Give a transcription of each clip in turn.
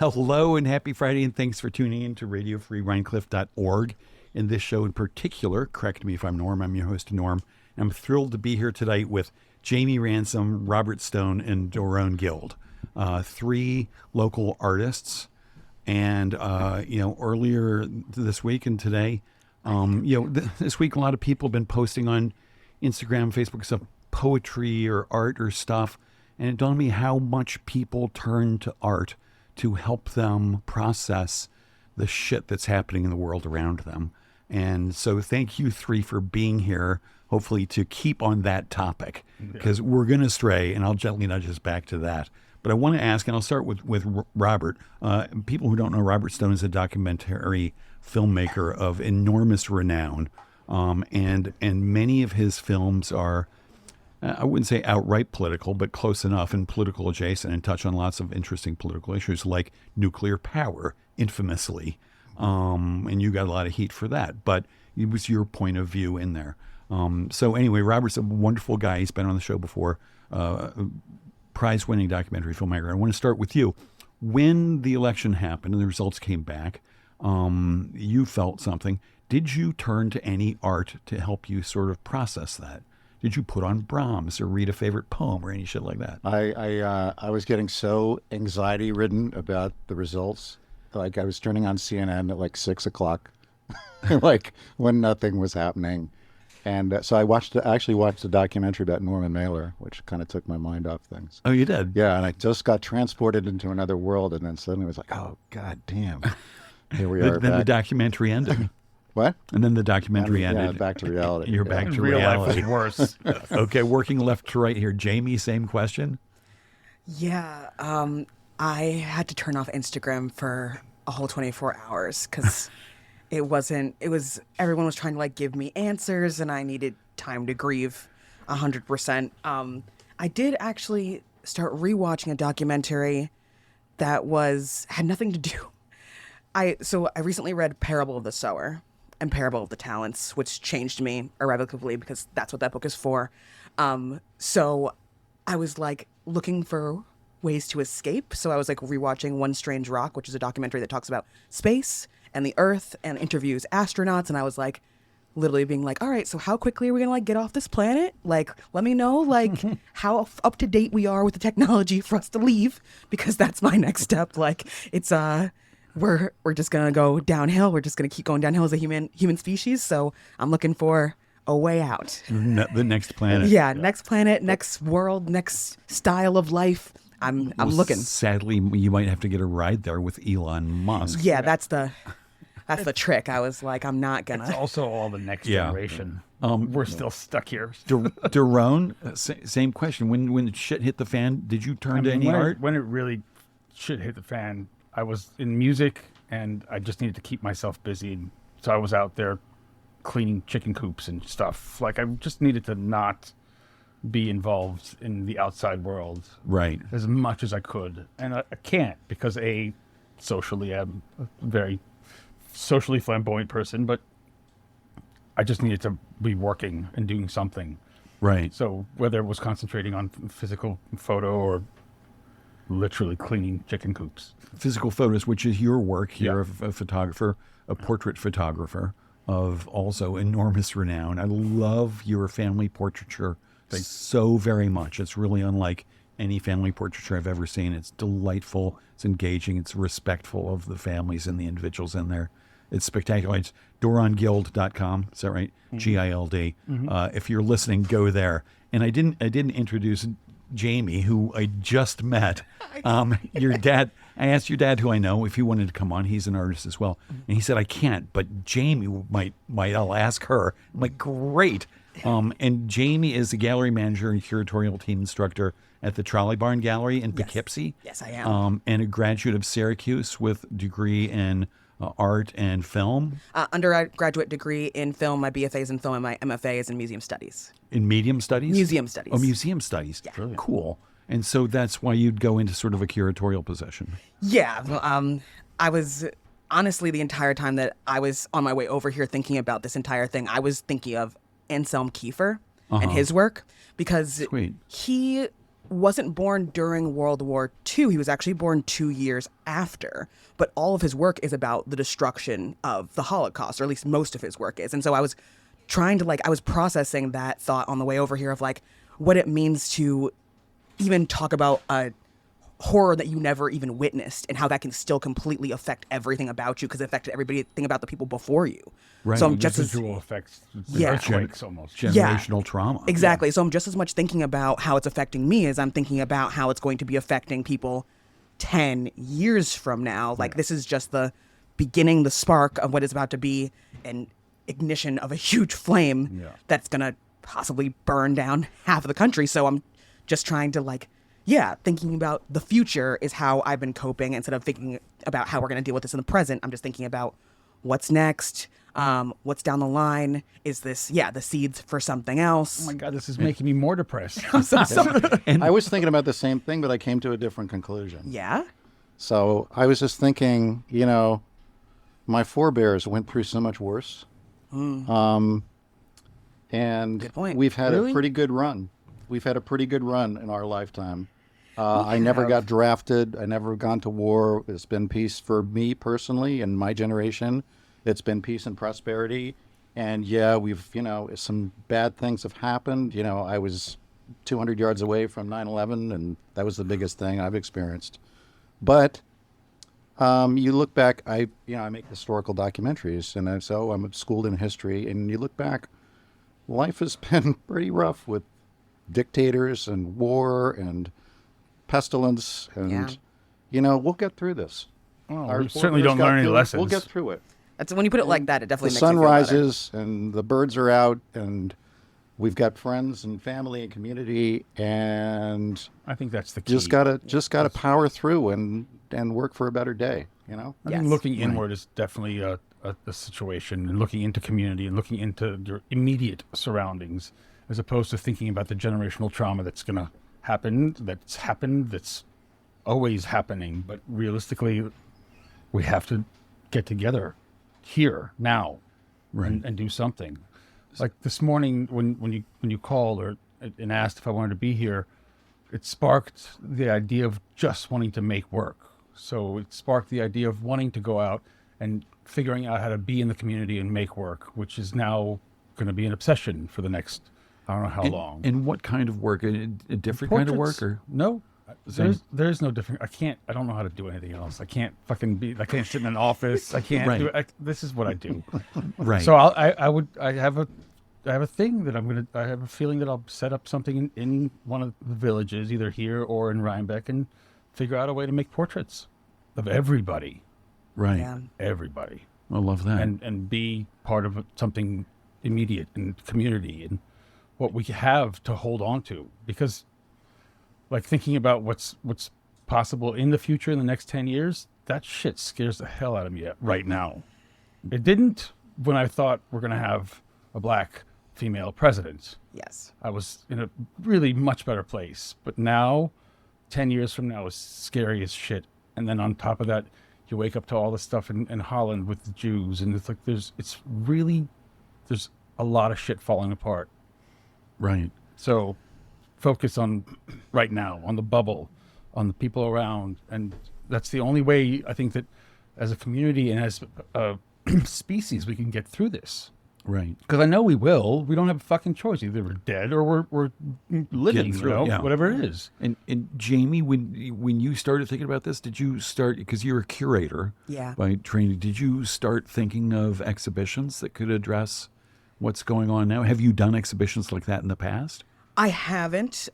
Hello and happy Friday, and thanks for tuning in to radiofreerhinecliff.org. In this show in particular, correct me if I'm Norm, I'm your host, Norm. I'm thrilled to be here tonight with Jaime Ransome, Robert Stone, and Doron Gild, three local artists. And, earlier this week and today, this week a lot of people have been posting on Instagram, Facebook, stuff, poetry or art or stuff. And it dawned on me how much people turn to art to help them process the shit that's happening in the world around them. And so thank you three for being here, hopefully to keep on that topic, because we're going to stray, and I'll gently nudge us back to that. But I want to ask, and I'll start with Robert. People who don't know, Robert Stone is a documentary filmmaker of enormous renown, and many of his films are, I wouldn't say outright political, but close enough and political adjacent, and touch on lots of interesting political issues like nuclear power, infamously. And you got a lot of heat for that, but it was your point of view in there. So anyway, Robert's a wonderful guy. He's been on the show before, prize-winning documentary filmmaker. I want to start with you. When the election happened and the results came back, you felt something. Did you turn to any art to help you sort of process that? Did you put on Brahms or read a favorite poem or any shit like that? I was getting so anxiety ridden about the results. Like I was turning on CNN at like 6 o'clock, like when nothing was happening. And so I actually watched a documentary about Norman Mailer, which kind of took my mind off things. Oh, you did? Yeah. And I just got transported into another world. And then suddenly it was like, oh, God damn. Here we are. Then the documentary ended. What? And then the documentary ended. Yeah, back to reality. You're back to Real reality. life was worse. Okay, working left to right here. Jaime, same question? Yeah, I had to turn off Instagram for a whole 24 hours because everyone was trying to like give me answers and I needed time to grieve 100%. I did actually start rewatching a documentary that had nothing to do. I recently read Parable of the Sower and Parable of the Talents, which changed me irrevocably because that's what that book is for. So I was like looking for ways to escape. So I was like rewatching One Strange Rock, which is a documentary that talks about space and the Earth and interviews astronauts. And I was like literally being like, all right, so how quickly are we gonna like get off this planet? Like, let me know like how up to date we are with the technology for us to leave, because that's my next step. Like it's we're just gonna go downhill. We're just gonna keep going downhill as a human species. So I'm looking for a way out. The next planet. Yeah, next planet, next world, next style of life. I'm looking. Sadly, you might have to get a ride there with Elon Musk. Yeah, that's the trick. I was like, I'm not gonna. It's also all the next generation. We're still stuck here. Doron, same question. When shit hit the fan, did you turn to any art? When it really shit hit the fan, I was in music and I just needed to keep myself busy. So I was out there cleaning chicken coops and stuff. Like I just needed to not be involved in the outside world. Right. As much as I could. And I can't because socially I'm a very socially flamboyant person, but I just needed to be working and doing something. Right. So whether it was concentrating on physical photo or literally cleaning chicken coops. Physical photos, which is your work. You're a photographer, a portrait photographer of also enormous renown. I love your family portraiture so very much. It's really unlike any family portraiture I've ever seen. It's delightful. It's engaging. It's respectful of the families and the individuals in there. It's spectacular. It's dorongild.com. Is that right? Gild. If you're listening, go there. And I didn't introduce Jaime, who I just met. Your dad. I asked your dad, who I know, if he wanted to come on. He's an artist as well, and he said I can't, but Jaime might. I'll ask her. I'm like, great. And Jaime is the gallery manager and curatorial team instructor at the Trolley Barn Gallery in Poughkeepsie. Yes, I am. And a graduate of Syracuse with degree in art and film. Undergraduate degree in film. My BFA is in film and my MFA is in museum studies. In medium studies? Museum studies. Oh, museum studies. Yeah. Brilliant. Cool. And so that's why you'd go into sort of a curatorial position. Yeah. Well, I was honestly the entire time that I was on my way over here thinking about this entire thing, I was thinking of Anselm Kiefer and his work, because Sweet. he wasn't born during World War II. He was actually born 2 years after. But all of his work is about the destruction of the Holocaust, or at least most of his work is. And so I was trying to I was processing that thought on the way over here of what it means to even talk about a horror that you never even witnessed and how that can still completely affect everything about you because it affected everything about the people before you. Right. So I'm just as visual effects, Yeah. earthquakes almost. Generational trauma. exactly. So I'm just as much thinking about how it's affecting me as I'm thinking about how it's going to be affecting people 10 years from now. This is just the beginning, the spark of what is about to be an ignition of a huge flame that's going to possibly burn down half of the country. So I'm just trying to thinking about the future is how I've been coping instead of thinking about how we're going to deal with this in the present. I'm just thinking about what's next, what's down the line. Is this, the seeds for something else? Oh my God, this is making me more depressed. I'm so sorry. I was thinking about the same thing, but I came to a different conclusion. Yeah? So I was just thinking, my forebears went through so much worse. And Good point. we've had Really? a pretty good run. We've had a pretty good run in our lifetime. I never got drafted. I never gone to war. It's been peace for me personally and my generation. It's been peace and prosperity. And we've, some bad things have happened. I was 200 yards away from 9/11, and that was the biggest thing I've experienced. But you look back, I make historical documentaries, and so I'm schooled in history. And you look back, life has been pretty rough with dictators and war and pestilence, and we'll get through this. Well, Our we certainly forebears don't got learn any through it. lessons. We'll get through it. That's when you put it like that, it The definitely makes sun me feel better. rises and the birds are out, and we've got friends and family and community, and I think that's the key. just gotta power through and work for a better day. I Yes. think looking inward is definitely a situation, and looking into community and looking into your immediate surroundings, as opposed to thinking about the generational trauma that's going to happen, that's always happening. But realistically, we have to get together here now, and do something. Like this morning when you called and asked if I wanted to be here, it sparked the idea of just wanting to make work. So it sparked the idea of wanting to go out and figuring out how to be in the community and make work, which is now going to be an obsession for the next, I don't know how long. And what kind of work? A different kind of work? Portraits? Or No. There's no different. I don't know how to do anything else. I can't sit in an office. I can't do it. This is what I do. Right. So I have a thing that I have a feeling that I'll set up something in one of the villages, either here or in Rhinebeck, and figure out a way to make portraits of everybody. Right. Yeah. Everybody. I love that. And be part of something immediate and community and what we have to hold on to. Because thinking about what's possible in the future in the next 10 years, that shit scares the hell out of me right now. It didn't when I thought we're going to have a black female president. Yes. I was in a really much better place. But now, 10 years from now is scary as shit. And then on top of that, you wake up to all the stuff in Holland with the Jews. And there's a lot of shit falling apart. Right. So focus on right now, on the bubble, on the people around. And that's the only way I think that as a community and as a species, we can get through this. Right. Because I know we will. We don't have a fucking choice. Either we're dead or we're living, Getting through it, whatever it is. And Jamie, when you started thinking about this, did you start, because you're a curator by training, did you start thinking of exhibitions that could address what's going on now? Have you done exhibitions like that in the past? I haven't,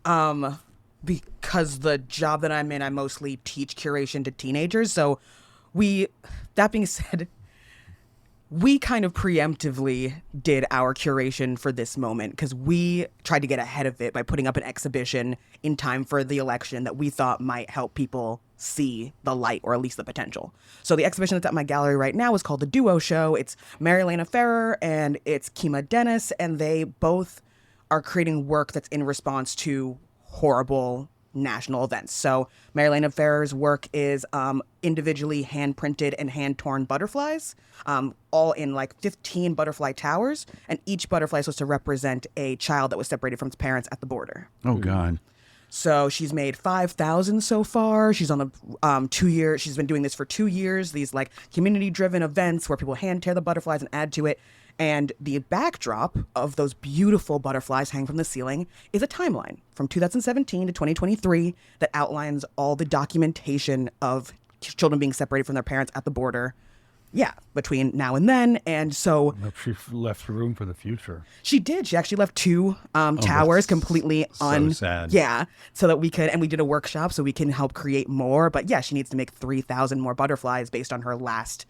because the job that I'm in, I mostly teach curation to teenagers. So that being said, we kind of preemptively did our curation for this moment because we tried to get ahead of it by putting up an exhibition in time for the election that we thought might help people see the light or at least the potential. So the exhibition that's at my gallery right now is called The Duo Show. It's Mary-Elena Ferrer and it's Kima Dennis, and they both are creating work that's in response to horrible national events. So Mary-Elena Ferrer's work is individually hand-printed and hand-torn butterflies, all in 15 butterfly towers, and each butterfly is supposed to represent a child that was separated from its parents at the border. Oh, God. So she's made 5,000 so far. She's on the 2 year. She's been doing this for 2 years. These like community-driven events where people hand tear the butterflies and add to it. And the backdrop of those beautiful butterflies hanging from the ceiling is a timeline from 2017 to 2023 that outlines all the documentation of children being separated from their parents at the border. Yeah, between now and then. And so She left room for the future. she did. She actually left 2 towers completely so sad. Yeah, so that we could, and we did a workshop so we can help create more. But yeah, she needs to make 3,000 more butterflies based on her last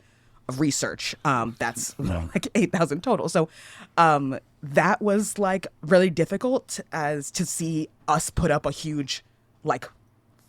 research. That's like 8,000 total. So that was like really difficult as to see us put up a huge like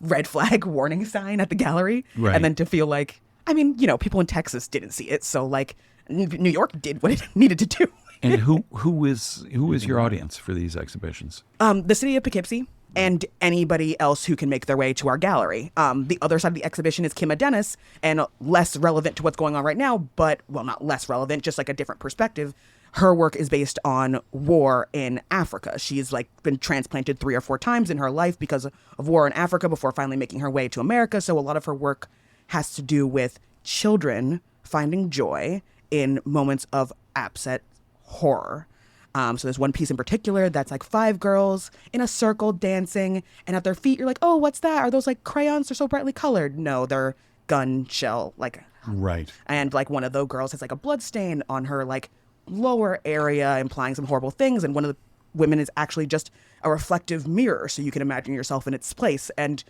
red flag warning sign at the gallery, Right. and then to feel like, I mean, you know, people in Texas didn't see it, so like New York did what it needed to do. And who is your audience for these exhibitions? The city of Poughkeepsie and anybody else who can make their way to our gallery. The other side of the exhibition is Kim Dennis, and less relevant to what's going on right now, but, well, not less relevant, just like a different perspective. Her work is based on war in Africa. She's like been transplanted 3 or 4 times in her life because of war in Africa before finally making her way to America. So a lot of her work has to do with children finding joy in moments of absent horror. So there's one piece in particular that's like 5 girls in a circle dancing, and at their feet you're like, oh, what's that? Are those like crayons? They're so brightly colored. No, they're gun shell. Like, Right. and like one of those girls has like a blood stain on her like lower area, implying some horrible things. And one of the women is actually just a reflective mirror, so you can imagine yourself in its place. And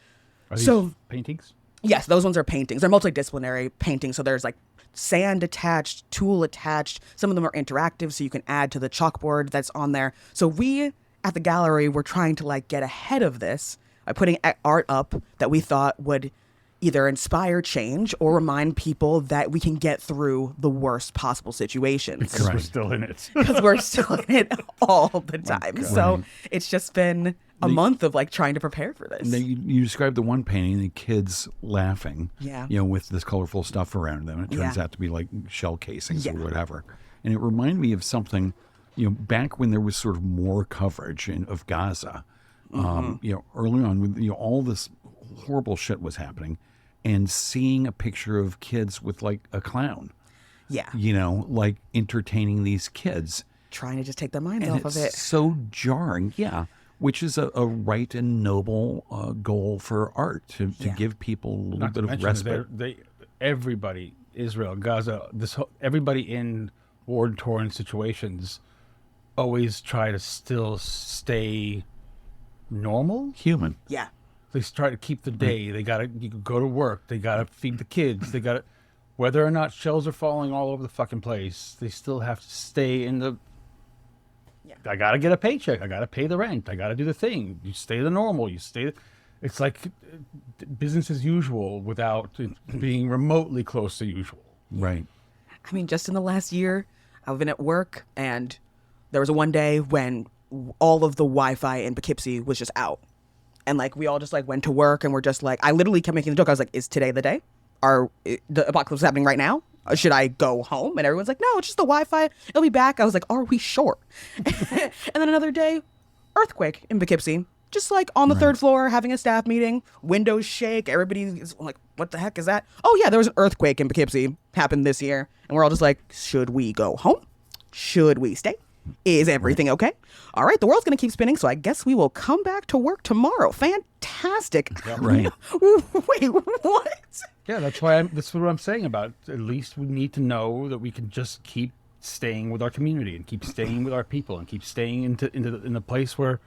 Are these so paintings? yes, those ones are paintings. They're multidisciplinary paintings. So there's like sand attached, tool attached. Some of them are interactive, so you can add to the chalkboard that's on there. So we at the gallery were trying to like get ahead of this by putting art up that we thought would either inspire change or remind people that we can get through the worst possible situations. Because we're Right. still in it. Because we're still in it all the time. So Right. it's just been a month of like trying to prepare for this. Now, you described the one painting, the kids laughing, Yeah. you know, with this colorful stuff around them. It turns Yeah. out to be like shell casings or Yeah. whatever. And it reminded me of something, you know, back when there was sort of more coverage of Gaza, you know, early on, when, you know, all this horrible shit was happening, and seeing a picture of kids with like a clown, Yeah. you know, like entertaining these kids. Trying to just take their minds And off of it's it. so jarring, yeah. Which is a right and noble goal for art to Yeah. give people a little Not to bit of mention, respite. everybody, Israel, Gaza, everybody in war-torn situations always try to still stay normal. Human, Yeah. They try to keep the day. They gotta go to work. They gotta feed the kids. They gotta, whether or not shells are falling all over the fucking place, they still have to stay in the. Yeah. I gotta get a paycheck. I gotta pay the rent. I gotta do the thing. You stay the normal. You stay. It's like business as usual without it being remotely close to usual. right? I mean, just in the last year, I've been at work, and there was one day when all of the Wi-Fi in Poughkeepsie was just out. And like we all just like went to work, and we're just like, I literally kept making the joke. I was like, is today the day? The apocalypse happening right now? Should I go home? And everyone's like, no, it's just the Wi-Fi. It'll be back. I was like, are we sure? And then another day, earthquake in Poughkeepsie. Just like on the 3rd floor, having a staff meeting, windows shake. Everybody is like, what the heck is that? Oh yeah, there was an earthquake in Poughkeepsie, happened this year. And we're all just like, should we go home? Should we stay? Is everything okay? All right, the world's going to keep spinning, so I guess we will come back to work tomorrow. Fantastic. Right. Wait, what? Yeah, that's why. That's what I'm saying about. At least we need to know that we can just keep staying with our community and keep staying with our people and keep staying in the place where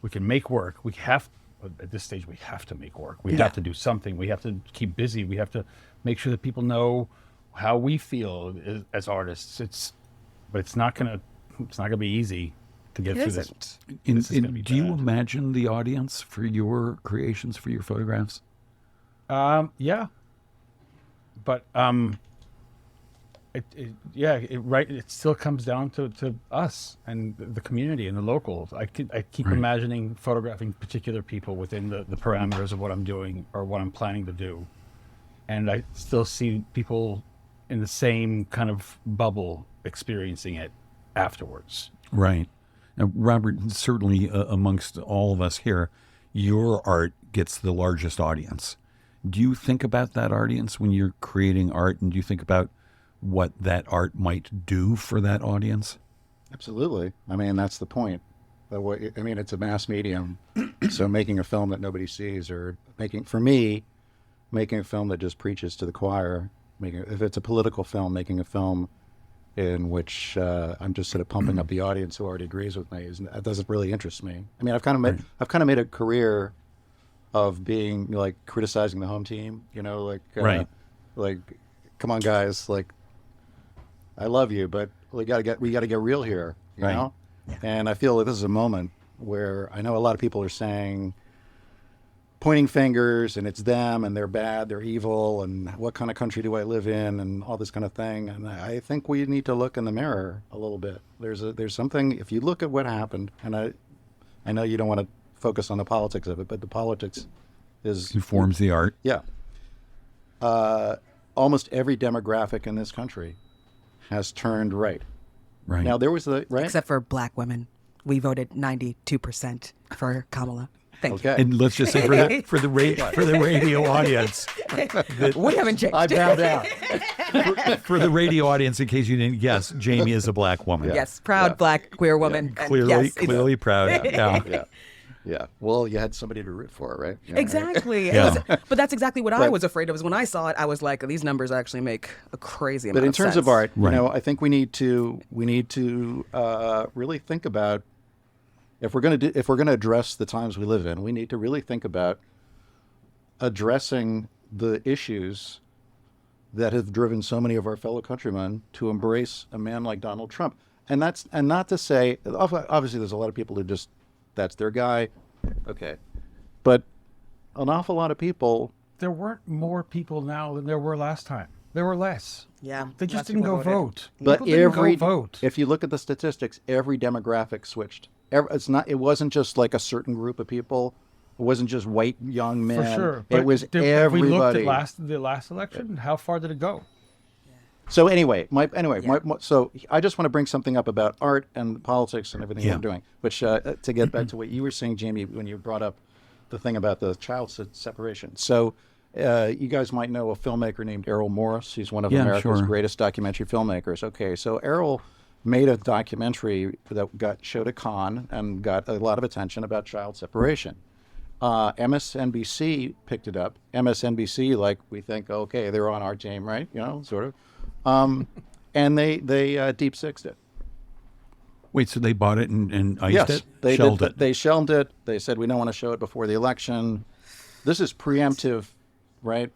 we can make work. We have at this stage we have to make work. We have to do something. We have to keep busy. We have to make sure that people know how we feel as artists. But it's not gonna be easy to get It through this. isn't. This is gonna be Do you bad. imagine the audience for your creations, for your photographs? Yeah. But it still comes down to us and the community and the locals. I keep Right. imagining photographing particular people within the parameters of what I'm doing or what I'm planning to do. And I still see people in the same kind of bubble experiencing it afterwards. Right. Now, Robert, certainly amongst all of us here, your art gets the largest audience. Do you think about that audience when you're creating art, and do you think about what that art might do for that audience? Absolutely. I mean, that's the point. I mean, it's a mass medium, so making a film that nobody sees, or for me, making a film that just preaches to the choir, if it's a political film, making a film in which I'm just sort of pumping up the audience who already agrees with me, that doesn't really interest me. I mean, I've kind of made a career of being like criticizing the home team, Right. Like, come on guys, like, I love you, but we got to get real here, you Right. know? Yeah. And I feel that this is a moment where I know a lot of people are saying, pointing fingers, and it's them, and they're bad, they're evil, and what kind of country do I live in, and all this kind of thing. And I think we need to look in the mirror a little bit. There's something, if you look at what happened, and I know you don't want to focus on the politics of it, but the politics Informs the art. Yeah. Almost every demographic in this country has turned right. Right. Now, there was right? Except for black women. We voted 92% for Kamala. Thank you. Okay. And let's just say for the radio audience, We haven't changed. I bowed out. for the radio audience, in case you didn't guess, Jamie is a black woman. Yes, proud black queer woman. And Clearly proud. Yeah. Yeah. Yeah. Well, you had somebody to root for, right? Yeah. Exactly. Yeah. But that's exactly what I was afraid of. Is when I saw it, I was like, these numbers actually make a crazy amount But in of terms sense. of art, Right. I think we need to really think about, if we're going to address the times we live in, we need to really think about addressing the issues that have driven so many of our fellow countrymen to embrace a man like Donald Trump. And not to say, obviously there's a lot of people who just, that's their guy. Okay. But an awful lot of people. There weren't more people now than there were last time. There were less. Yeah. They just less didn't people go voted. vote. But People didn't go vote. if you look at the statistics, every demographic switched. It wasn't just like a certain group of people. It wasn't just white young men. For sure. It was If everybody. we looked at the last election, how far did it go? So anyway, so I just want to bring something up about art and politics and everything Yeah. we're doing. Which to get back to what you were saying, Jamie, when you brought up the thing about the child separation. So you guys might know a filmmaker named Errol Morris. He's one of America's sure. greatest documentary filmmakers. Okay, so Errol made a documentary that got showed at Cannes and got a lot of attention about child separation. MSNBC picked it up. MSNBC, like, we think, okay, they're on our team, right? Sort of. And they deep sixed it. Wait, so they bought it and iced Yes, it? they Shelved did. it? They shelved it. They said, we don't want to show it before the election. This is preemptive, right?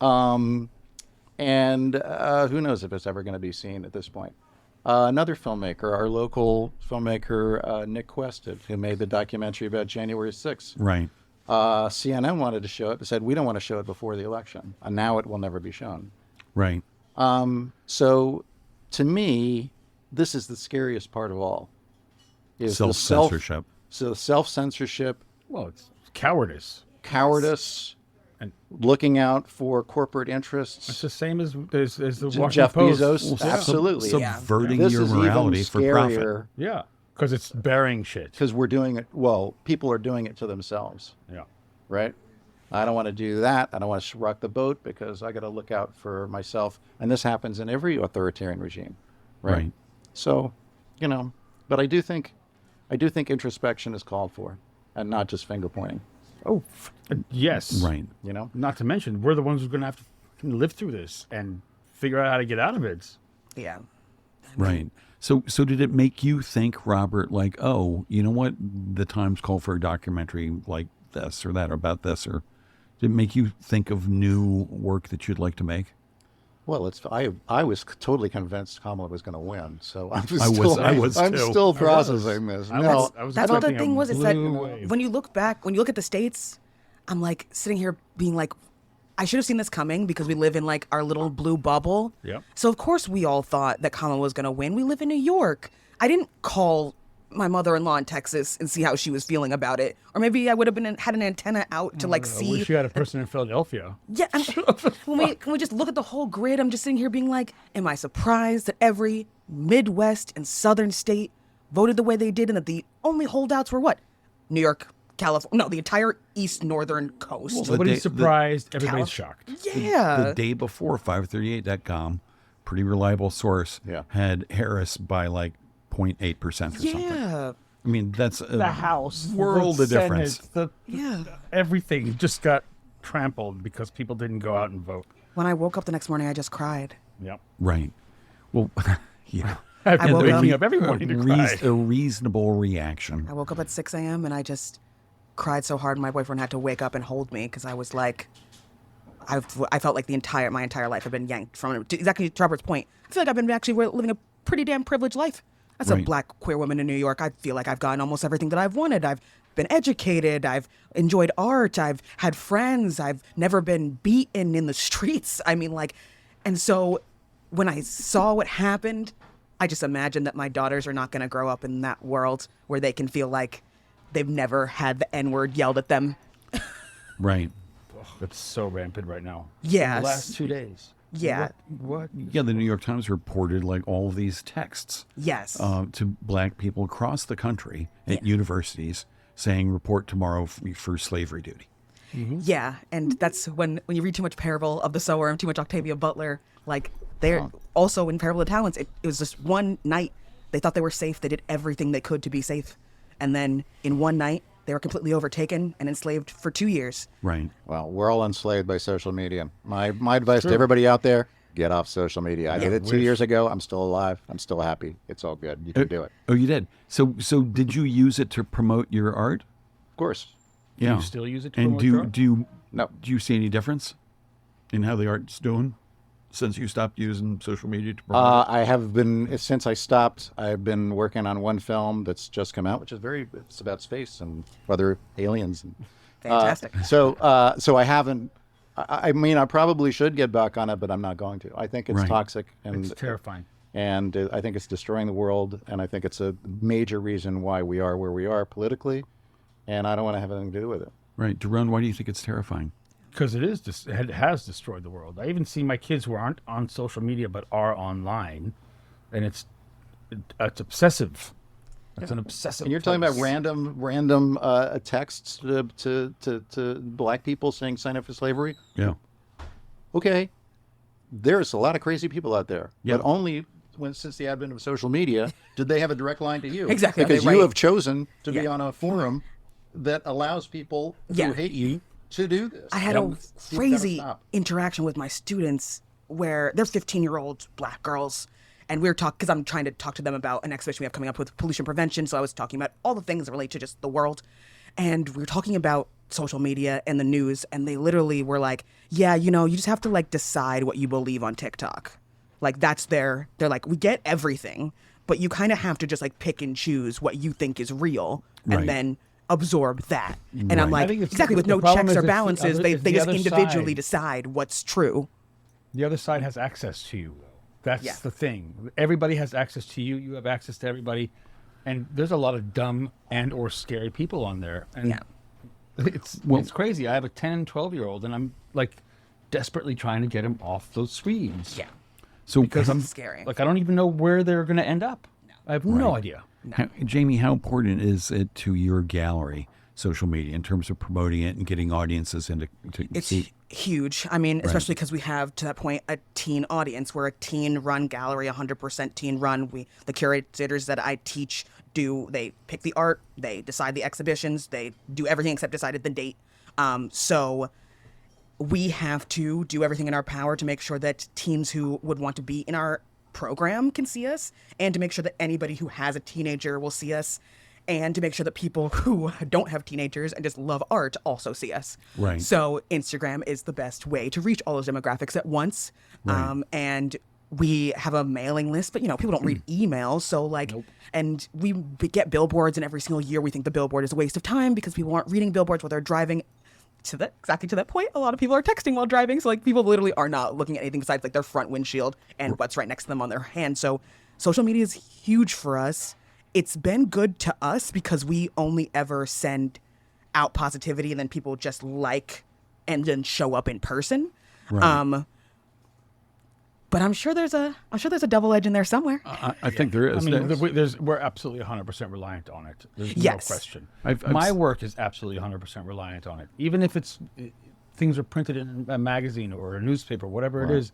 And who knows if it's ever going to be seen at this point. Another filmmaker, our local filmmaker, Nick Quested, who made the documentary about January 6th. Right. CNN wanted to show it, but said, we don't want to show it before the election. And now it will never be shown. Right. So to me, this is the scariest part of all. Is the Self-censorship. So self-censorship, Well, it's cowardice. cowardice, And looking out for corporate interests. it's the same as the Washington Jeff Post. Bezos, Yeah. absolutely. Subverting This your is morality even for profit. scarier Yeah, because it's burying shit. because we're doing it. Well, people are doing it to themselves, Yeah. right? I don't want to do that. I don't want to rock the boat because I got to look out for myself. And this happens in every authoritarian regime, right? Right. So, but I do think introspection is called for, and not just finger pointing. Oh, yes. Right. Not to mention, we're the ones who're going to have to live through this and figure out how to get out of it. Yeah. Right. So did it make you think, Robert, like, oh, you know what? The Times called for a documentary like this or that or about this, or did it make you think of new work that you'd like to make? Well, I was totally convinced Kamala was going to win, so I'm too. still processing this. I No, was That's what the expecting a thing was. Is that blue wave. when you look at the States, I'm like sitting here being like, I should have seen this coming because we live in like our little blue bubble. Yep. So of course we all thought that Kamala was going to win. We live in New York. I didn't call my mother-in-law in Texas and see how she was feeling about it, or maybe I would have had an antenna out to like I see. wish you had a person in Philadelphia. Yeah, can we just look at the whole grid? I'm just sitting here being like, am I surprised that every Midwest and Southern state voted the way they did, and that the only holdouts were what? New York, California. No, the entire east northern coast. Well, Nobody's day- surprised. Everybody's shocked. Yeah. The day before, 538.com, pretty reliable source, Yeah. had Harris by like 0.8% or something. Yeah. I mean, that's a The House, world the of difference. Senate, Yeah. everything just got trampled because people didn't go out and vote. When I woke up the next morning, I just cried. Yep. Right. Well, yeah. I've been woke waking up- up every morning to cry. A reasonable reaction. I woke up at 6 a.m. and I just cried so hard. My boyfriend had to wake up and hold me because I was like, I felt like my entire life had been yanked from it. Exactly to Robert's point. I feel like I've been actually living a pretty damn privileged life. As a Right. black queer woman in New York, I feel like I've gotten almost everything that I've wanted. I've been educated. I've enjoyed art. I've had friends. I've never been beaten in the streets. I mean, like, and so when I saw what happened, I just imagined that my daughters are not going to grow up in that world where they can feel like they've never had the N-word yelled at them. Right. It's so rampant right now. Yes. The last 2 days. Yeah. What? Yeah, the New York Times reported like all of these texts Yes. to black people across the country at universities saying report tomorrow for slavery duty. Yeah, and that's when you read too much Parable of the Sower and too much Octavia Butler, like they're also in Parable of the Talents. It was just one night they thought they were safe. They did everything they could to be safe. And then in one night they were completely overtaken and enslaved for 2 years. Right. Well, we're all enslaved by social media. My advice to everybody out there, get off social media. I did it 2 years ago. I'm still alive. I'm still happy. It's all good. You can do it. Oh, you did. So did you use it to promote your art? Of course. Yeah. you still use it to And promote your art? No. do you see any difference in how the art's doing since you stopped using social media to promote? I have been, since I stopped, I've been working on one film that's just come out, which is it's about space and other aliens. And, Fantastic. so I haven't, I mean, I probably should get back on it, but I'm not going to. I think it's Right. toxic and It's terrifying. and I think it's destroying the world, and I think it's a major reason why we are where we are politically, and I don't want to have anything to do with it. Right. Daron, why do you think it's terrifying? Because it has destroyed the world. I even see my kids who aren't on social media but are online, and it's obsessive. It's an obsessive. And you're talking about place. random texts to black people saying sign up for slavery. Yeah. Okay, there's a lot of crazy people out there, Yeah. but only since the advent of social media did they have a direct line to you. Exactly. Because They you write- have chosen to be Yeah. on a forum that allows people Yeah. who hate you to do this. I had Yep. a You've gotta crazy stop. interaction with my students where they're 15-year-old black girls. And we were talking, because I'm trying to talk to them about an exhibition we have coming up with pollution prevention. So I was talking about all the things that relate to just the world. And we were talking about social media and the news. And they literally were like, yeah, you just have to like decide what you believe on TikTok. Like they're like, we get everything, but you kind of have to just like pick and choose what you think is real Right. and then absorb that. And I'm Right. I like, think it's- exactly, with the no problem checks is or it's the balances, other- they it's the just other individually side. decide what's true. The other side has access to you. That's Yeah. the thing. Everybody has access to you. You have access to everybody. And there's a lot of dumb and or scary people on there. And Yeah. it's crazy. I have a 10 and 12-year-old, and I'm like desperately trying to get him off those screens. Yeah. So Because I'm Scary. like, I don't even know where they're going to end up. I have no idea. Jamie, how important is it to your gallery, social media, in terms of promoting it and getting audiences into to It's see? huge. I mean, especially because we have, to that point, a teen audience. We're a teen-run gallery, 100% teen-run. The curators that I teach they pick the art, they decide the exhibitions, they do everything except decided the date. So we have to do everything in our power to make sure that teens who would want to be in our program can see us, and to make sure that anybody who has a teenager will see us, and to make sure that people who don't have teenagers and just love art also see us. Right. So Instagram is the best way to reach all those demographics at once. Right. And we have a mailing list, but people don't read emails. So and we get billboards, and every single year we think the billboard is a waste of time because people aren't reading billboards while they're driving. Exactly to that point, a lot of people are texting while driving. So people literally are not looking at anything besides their front windshield and what's right next to them on their hand. So social media is huge for us. It's been good to us because we only ever send out positivity and then people just like and then show up in person. Right. But But I'm sure there's a double edge in there somewhere. I think there is. I mean, we're absolutely 100% reliant on it. There's Yes. no question. I've My work is absolutely 100% reliant on it. Even if things are printed in a magazine or a newspaper, whatever it is,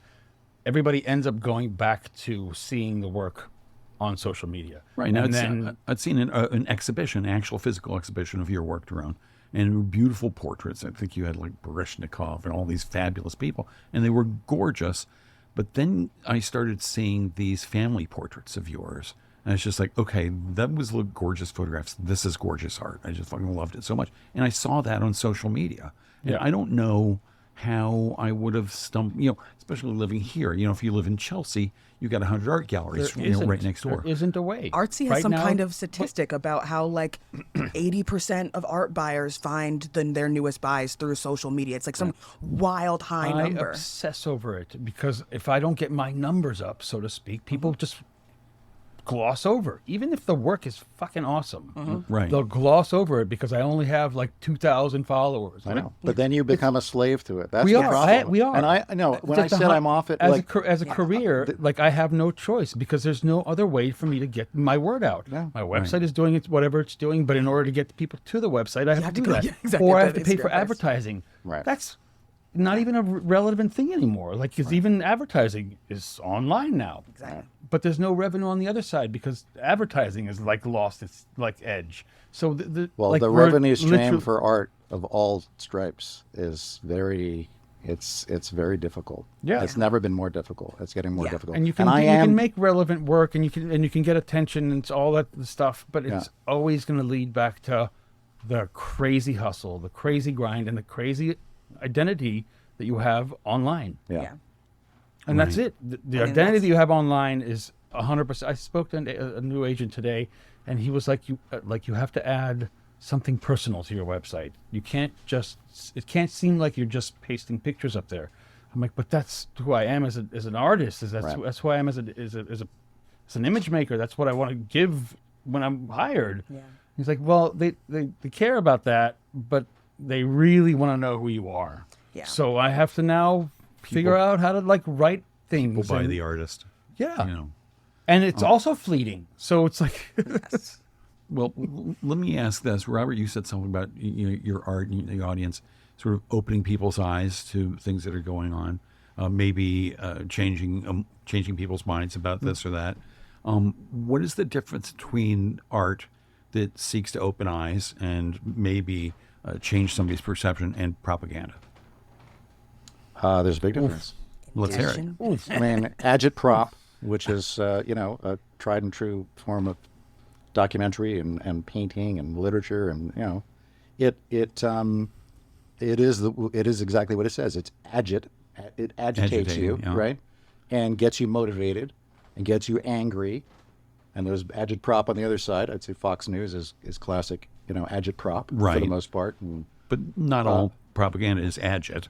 everybody ends up going back to seeing the work on social media. Right now, And then I'd seen an exhibition, an actual physical exhibition of your work, Doron, and beautiful portraits. I think you had like Baryshnikov and all these fabulous people, and they were gorgeous. But then I started seeing these family portraits of yours, and it's just like, okay, that was gorgeous photographs. This is gorgeous art. I just fucking loved it so much, and I saw that on social media, and I don't know how I would have stumbled, especially living here. If you live in Chelsea, you got 100 art galleries right next door. There isn't a way. Artsy has Right some now- kind of statistic about how like 80% of art buyers find their newest buys through social media. It's like some wild high I number. obsess over it because if I don't get my numbers up, so to speak, people just gloss over. Even if the work is fucking awesome, Right. they'll gloss over it because I only have like 2,000 followers. I know, but then you become a slave to it. That's We the are. problem. We are. And I know when I Just said I'm off it, as like a career, like I have no choice because there's no other way for me to get my word out. Yeah. My website is doing whatever it's doing, but in order to get people to the website, I have to do go- that, yeah, exactly, or I that have to pay for Instagram first. advertising. Right. That's not even a relevant thing anymore. Like, because even advertising is online now. Exactly. But there's no revenue on the other side because advertising is like lost its like edge. So the revenue stream for art of all stripes is it's very difficult. Yeah. It's never been more difficult. It's getting more difficult. and you can make relevant work and you can get attention and it's all that stuff, but it's always going to lead back to the crazy hustle, the crazy grind, and the crazy identity that you have online. Yeah. And that's it. The identity that you have online is 100%. I spoke to a new agent today, and he was like, "You have to add something personal to your website. You can't just. It can't seem like you're just pasting pictures up there." I'm like, "But that's who I am as an artist. That's who I am as an image maker. That's what I want to give when I'm hired." Yeah. He's like, "Well, they care about that, but they really want to know who you are." Yeah. So I have to now figure out how to like write things. People by and- the artist. Yeah. And it's also fleeting. So it's like, Well, let me ask this, Robert. You said something about your art and the audience sort of opening people's eyes to things that are going on, maybe changing people's minds about this or that. What is the difference between art that seeks to open eyes and maybe change somebody's perception and propaganda? There's a big difference. Let's hear it. I mean, agitprop, which is a tried and true form of documentary and painting and literature, and it is exactly what it says. It agitates you, yeah. right, and gets you motivated, and gets you angry. And there's agitprop on the other side. I'd say Fox News is classic, agitprop for Right. the most part. And But not all propaganda is agit.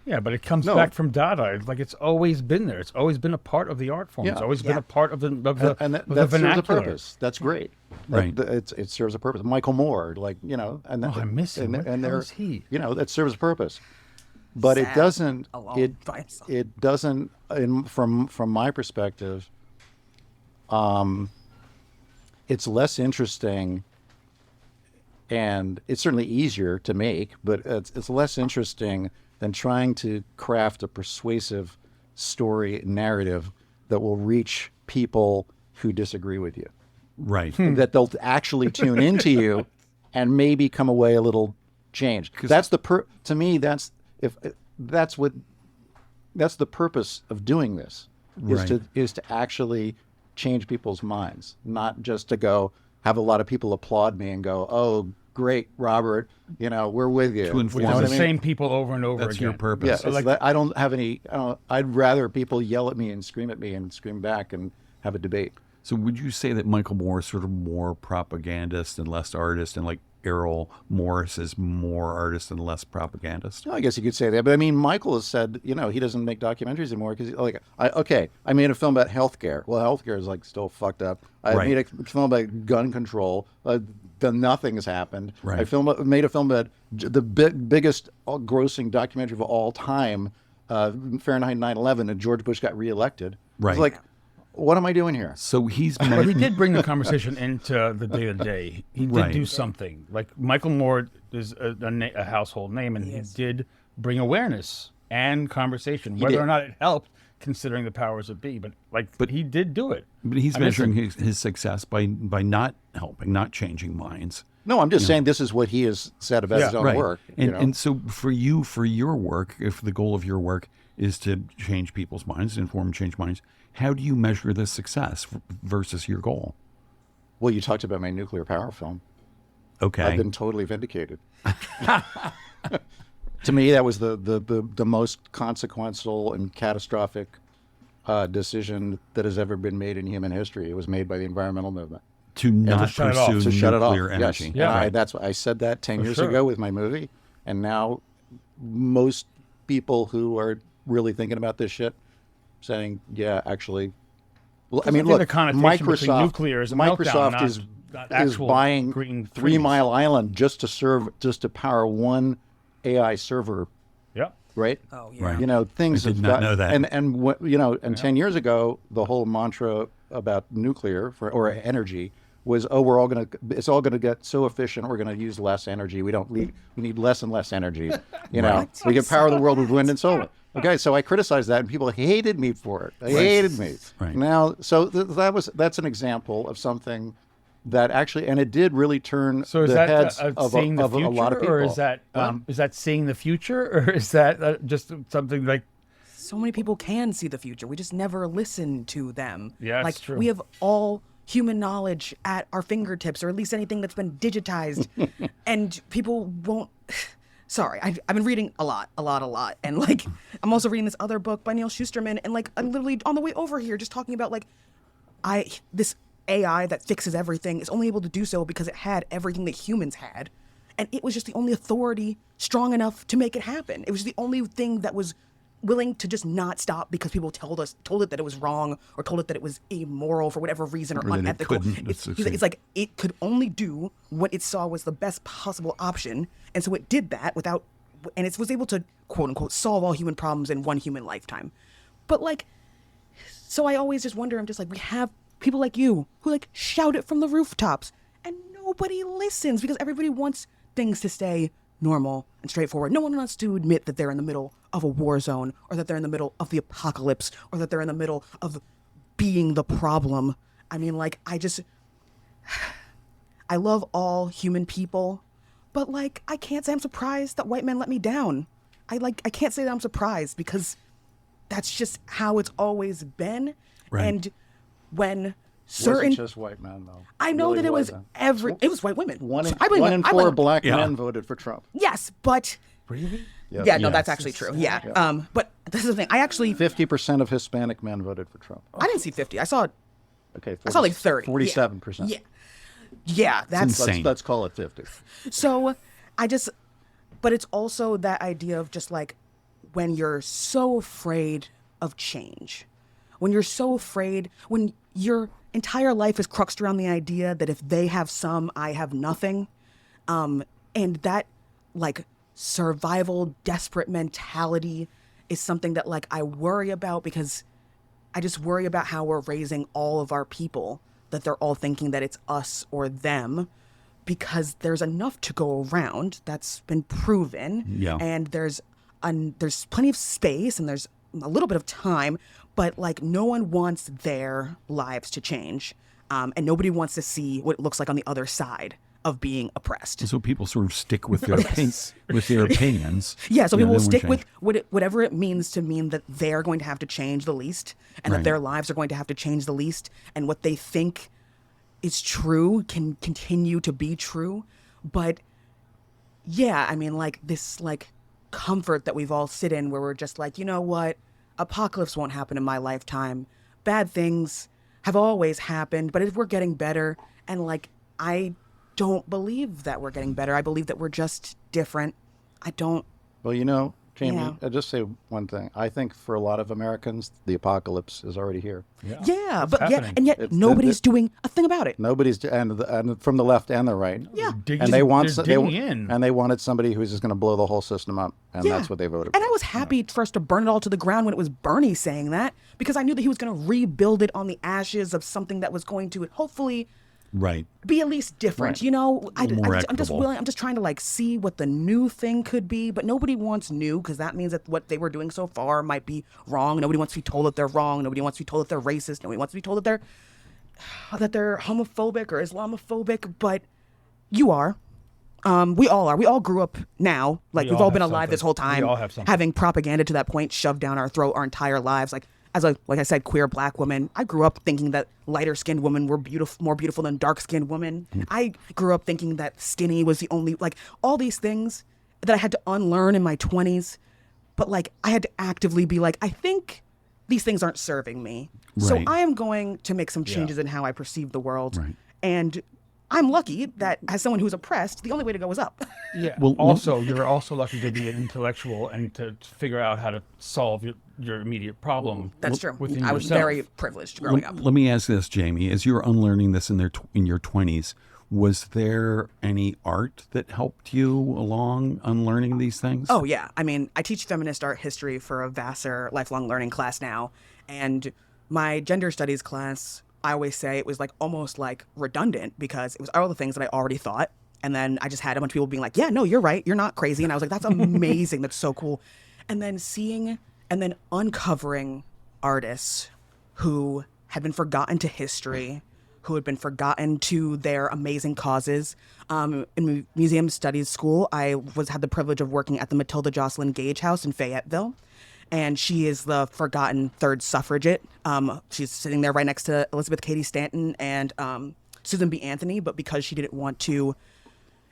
yeah, but it comes back from Dada. It's like it's always been there. It's always been a part of the art form. It's Yeah. always been a part of the and of that the serves a vernacular. purpose. That's great. Right. It serves a purpose. Michael Moore, and I miss him. Where the hell they're- is he? that serves a purpose. But it Sad doesn't. alone by himself. It doesn't. From my perspective, it's less interesting, and it's certainly easier to make, but it's less interesting than trying to craft a persuasive story narrative that will reach people who disagree with you. Right. That they'll actually tune into you and maybe come away a little changed. That's to me, that's the purpose of doing this, is to actually change people's minds, not just to go have a lot of people applaud me and go, "Oh, great, Robert, we're with you." To inform You know It's what the I mean? same people over and over That's again. your purpose. Yeah, So it's like- that I don't have any. I'd rather people yell at me and scream back and have a debate. So would you say that Michael Moore is sort of more propagandist and less artist, and like Errol Morris is more artist and less propagandist? I guess you could say that, but I mean, Michael has said, he doesn't make documentaries anymore because, I made a film about healthcare. Well, healthcare is like still fucked up. I Right. made a film about gun control. Nothing has happened. Right. I made a film about the biggest grossing documentary of all time Fahrenheit 9/11 and George Bush got reelected. Right. It's like, what am I doing here? So he's But he did bring the conversation into the day-to-day. He did Right. do something. Like Michael Moore is a household name, and he did bring awareness and conversation, whether did. or not it helped, considering the powers that be. But he did do it. But he's I miss measuring him. his success by not helping, not changing minds. No, I'm just saying this is what he has said about his own Right. work. And, you know? and so for you, for your work, if the goal of your work is to change people's minds, inform and change minds, how do you measure the success versus your goal? Well, you talked about my nuclear power film. Okay. I've been totally vindicated. To me, that was the most consequential and catastrophic decision that has ever been made in human history. It was made by the environmental movement. To not shut it off. pursue To shut it off. nuclear energy. Yes. Yeah. And that's I said that 10 years sure. ago with my movie, and now most people who are really thinking about this shit saying, yeah, actually. Well, I mean, think look, the connotation between Microsoft, nuclear is a meltdown, Microsoft not- is not is actual buying green 3 trees. Mile Island just to power one AI server, Yeah. right? Oh yeah. Right. You know, things I did have not got, know that. and 10 years ago, the whole mantra about nuclear or energy was, it's all gonna get so efficient, we're gonna use less energy. We need less and less energy. You know, Right. we can power the world with wind and solar. Okay, so I criticized that, and people hated me for it. They hated me. Right. Now, so that's an example of something that actually, and it did really turn So is the that heads seeing the of future, a lot of people. or is that seeing the future, or is that just something like? So many people can see the future. We just never listen to them. Yeah, it's like true. we have all human knowledge at our fingertips, or at least anything that's been digitized, and people won't. Sorry, I've been reading a lot, and like I'm also reading this other book by Neil Shusterman, and like I'm literally on the way over here just talking about like this AI that fixes everything is only able to do so because it had everything that humans had, and it was just the only authority strong enough to make it happen. It was the only thing that was willing to just not stop because people told it that it was wrong, or told it that it was immoral for whatever reason, or Or that it unethical. couldn't succeed. It's like it could only do what it saw was the best possible option, and so it did that and it was able to quote unquote solve all human problems in one human lifetime. But like, so I always just wonder, I'm just like, we have people like you who like shout it from the rooftops, and nobody listens because everybody wants things to stay normal and straightforward. No one wants to admit that they're in the middle of a war zone, or that they're in the middle of the apocalypse, or that they're in the middle of being the problem. I mean, like, I love all human people, but like, I can't say I'm surprised that white men let me down. I can't say that I'm surprised, because that's just how it's always been. Right. And when Certain certain, just white men, though. I know Really that it was it was white women. One in, So I blame one it- in I 4 blame- black Yeah. men voted for Trump. Yes, but Really? yeah, no, Yes. that's actually true. Yeah. But this is the thing. I actually 50% of Hispanic men voted for Trump. I didn't see 50. I saw Okay, I saw like 30. 47%. Yeah. Yeah, that's insane. Let's call it 50. so but it's also that idea of just like when you're so afraid of change. When you're so afraid, when your entire life is cruxed around the idea that if they have some, I have nothing. And that like survival, desperate mentality is something that like I worry about, because I just worry about how we're raising all of our people, that they're all thinking that it's us or them, because there's enough to go around. That's been proven. Yeah. And there's plenty of space, and there's a little bit of time, but like no one wants their lives to change. And nobody wants to see what it looks like on the other side of being oppressed. So people sort of stick with their with their opinions. Yeah, so You know, people will they won't stick change. with whatever it means to mean that they're going to have to change the least, and Right. that their lives are going to have to change the least, and what they think is true can continue to be true. But yeah, I mean, like this like comfort that we've all sit in, where we're just like, you know what, apocalypse won't happen in my lifetime. Bad things have always happened, but if we're getting better, and like I don't believe that we're getting better. I believe that we're just different. I don't. Well, you know, Jamie, Yeah. I'll just say one thing. I think for a lot of Americans, the apocalypse is already here. Yeah, It's but happening. and yet nobody's doing a thing about it. Nobody's and from the left and the right. Yeah. And they want they're digging in. and they wanted somebody who's just going to blow the whole system up, and Yeah. that's what they voted And for. I was happy for us to burn it all to the ground when it was Bernie saying that, because I knew that he was going to rebuild it on the ashes of something that was going to hopefully Right. be at least different. Right. You know, A little more I'm just equitable. willing. I'm just trying to like see what the new thing could be. But nobody wants new, because that means that what they were doing so far might be wrong. Nobody wants to be told that they're wrong. Nobody wants to be told that they're racist. Nobody wants to be told that they're homophobic or Islamophobic. But you are. We all are. We all grew up now. Like We we've all all been have alive this something. whole time, We all have something. having propaganda to that point shoved down our throat our entire lives. Like as a like I said, queer black woman, I grew up thinking that lighter skinned women were more beautiful than dark skinned women. I grew up thinking that skinny was the only like all these things that I had to unlearn in my 20s. But like I had to actively be like, I think these things aren't serving me. So Right. I am going to make some changes in how I perceive the world. Right. And I'm lucky that as someone who's oppressed, the only way to go is up. Yeah. Well, Also, you're also lucky to be an intellectual and to figure out how to solve your immediate problem. That's true. Within I was yourself. very privileged growing up. Let me ask this, Jamie. As you were unlearning this in your 20s, was there any art that helped you along unlearning these things? Oh, yeah. I mean, I teach feminist art history for a Vassar lifelong learning class now. And my gender studies class, I always say it was like almost like redundant because it was all the things that I already thought. And then I just had a bunch of people being like, yeah, no, you're right. You're not crazy. And I was like, that's amazing. That's so cool. And then seeing and then uncovering artists who had been forgotten to history, who had been forgotten to their amazing causes. In museum studies school, I had the privilege of working at the Matilda Jocelyn Gage House in Fayetteville. And she is the forgotten third suffragette. She's sitting there right next to Elizabeth Cady Stanton and Susan B. Anthony. But because she didn't want to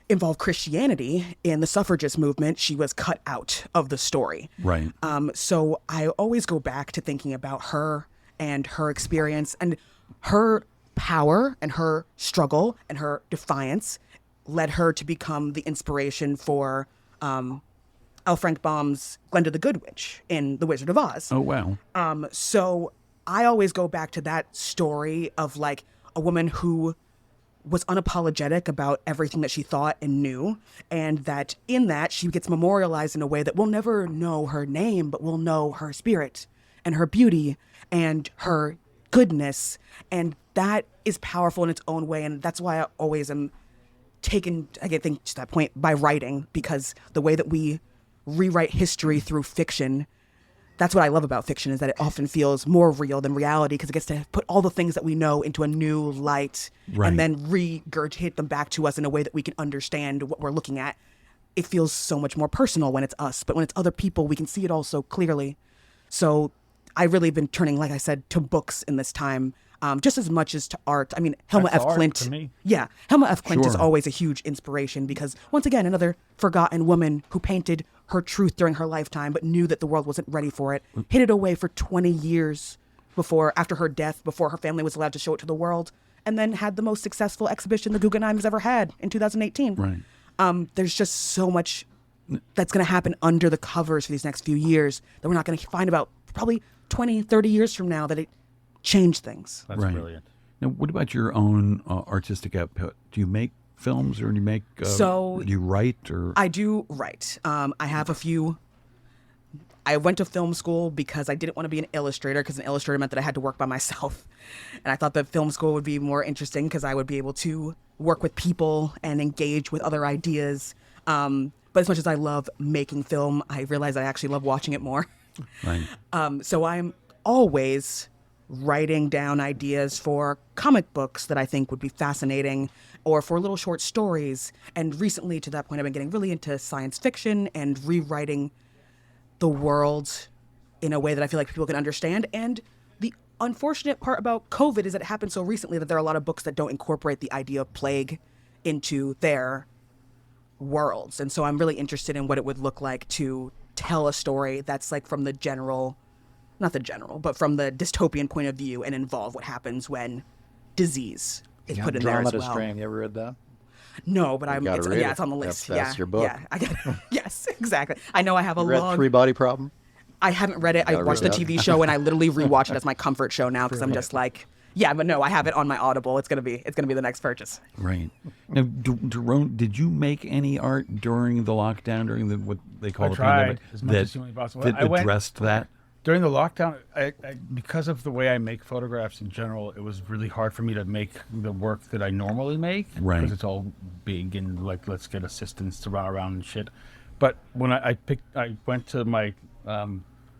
involve Christianity in the suffragist movement, she was cut out of the story. Right. So I always go back to thinking about her and her experience and her power and her struggle and her defiance led her to become the inspiration for L. Frank Baum's Glenda the Good Witch in The Wizard of Oz. Oh, wow. So I always go back to that story of like a woman who was unapologetic about everything that she thought and knew, and that in that she gets memorialized in a way that we'll never know her name, but we'll know her spirit and her beauty and her goodness. And that is powerful in its own way. And that's why I always am taken, I think, to that point by writing, because the way that we rewrite history through fiction, that's what I love about fiction, is that it often feels more real than reality because it gets to put all the things that we know into a new light Right. and then regurgitate them back to us in a way that we can understand what we're looking at. It feels so much more personal when it's us, but when it's other people, we can see it all so clearly. So I've really been turning, like I said, to books in this time, just as much as to art. I mean, Helma That's F. art Clint. to me. Yeah, Helma F. Clint is Sure. always a huge inspiration because, once again, another forgotten woman who painted her truth during her lifetime but knew that the world wasn't ready for it, hid it away for 20 years after her death, before her family was allowed to show it to the world, and then had the most successful exhibition the Guggenheim has ever had in 2018. Right. There's just so much that's going to happen under the covers for these next few years that we're not going to find about probably 20, 30 years from now that it changed things. That's Right. brilliant. Now, what about your own artistic output? Do you make films, or do you make? So- do you write, or? I do write. I have a few. I went to film school because I didn't want to be an illustrator, because an illustrator meant that I had to work by myself. And I thought that film school would be more interesting because I would be able to work with people and engage with other ideas. But as much as I love making film, I realize I actually love watching it more. Right. So I'm always writing down ideas for comic books that I think would be fascinating, or for little short stories. And recently, to that point, I've been getting really into science fiction and rewriting the world in a way that I feel like people can understand. And the unfortunate part about COVID is that it happened so recently that there are a lot of books that don't incorporate the idea of plague into their worlds. And so I'm really interested in what it would look like to tell a story that's like from the general, not the general, but from the dystopian point of view, and involve what happens when disease is put in there as Andromeda well. Strain, you ever read that? No, but gotta read it. it's on the list. That's your book. Yeah, I got yes, exactly. I know I have a Read long. Three Body Problem? I haven't read it. I watched the read it. TV show and I literally rewatch it as my comfort show now because I'm just like, yeah, but no, I have it on my Audible. It's gonna be the next purchase. Right. Now, Doron, did you make any art during the lockdown, during what they call I the tried pandemic, as much as humanly possible. that I went- addressed that? During the lockdown, I, because of the way I make photographs in general, it was really hard for me to make the work that I normally make. Right. Because it's all big and like, let's get assistants to run around and shit. But when I went to my